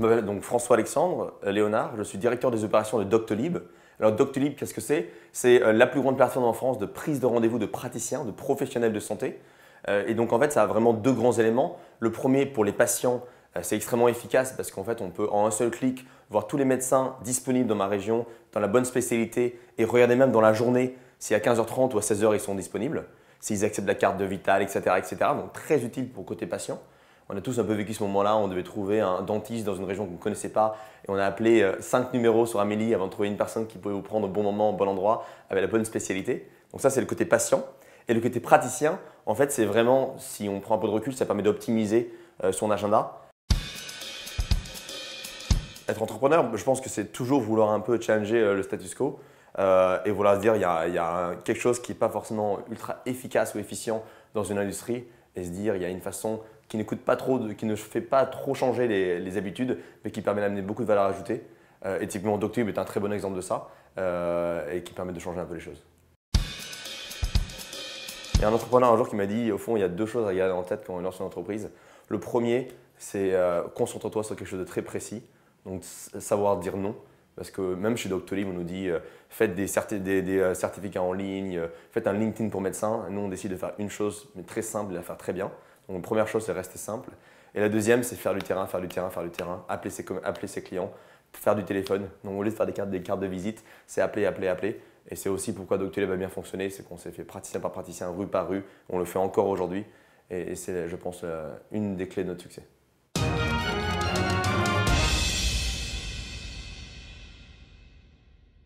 Je m'appelle donc François-Alexandre Léonard, je suis directeur des opérations de Doctolib. Alors Doctolib, qu'est-ce que c'est? C'est la plus grande plateforme en France de prise de rendez-vous de praticiens, de professionnels de santé. Et donc en fait, ça a vraiment deux grands éléments. Le premier, pour les patients, c'est extrêmement efficace parce qu'en fait, on peut en un seul clic voir tous les médecins disponibles dans ma région, dans la bonne spécialité et regarder même dans la journée si à 15h30 ou à 16h ils sont disponibles, s'ils acceptent la carte de Vital, etc., etc. Donc très utile pour côté patient. On a tous un peu vécu ce moment-là, on devait trouver un dentiste dans une région qu'on ne connaissait pas et on a appelé 5 numéros sur Amélie avant de trouver une personne qui pouvait vous prendre au bon moment, au bon endroit, avec la bonne spécialité. Donc ça, c'est le côté patient. Et le côté praticien, en fait, c'est vraiment, si on prend un peu de recul, ça permet d'optimiser son agenda. Être entrepreneur, je pense que c'est toujours vouloir un peu challenger le status quo et vouloir se dire il y a quelque chose qui n'est pas forcément ultra efficace ou efficient dans une industrie et se dire il y a une façon qui ne coûte pas trop, qui ne fait pas trop changer les habitudes, mais qui permet d'amener beaucoup de valeur ajoutée. Et typiquement, Doctolib est un très bon exemple de ça et qui permet de changer un peu les choses. Il y a un entrepreneur un jour qui m'a dit, au fond, il y a deux choses à garder en tête quand on lance une entreprise. Le premier, c'est concentre-toi sur quelque chose de très précis, donc savoir dire non. Parce que même chez Doctolib, on nous dit faites des certificats en ligne, faites un LinkedIn pour médecins. Nous, on décide de faire une chose, mais très simple et la faire très bien. Donc, la première chose, c'est rester simple. Et la deuxième, c'est faire du terrain, faire du terrain, faire du terrain, appeler ses clients, faire du téléphone. Donc, au lieu de faire des cartes de visite, c'est appeler, appeler, appeler. Et c'est aussi pourquoi Doctolib a bien fonctionné, c'est qu'on s'est fait praticien par praticien, rue par rue. On le fait encore aujourd'hui. Et c'est, je pense, une des clés de notre succès.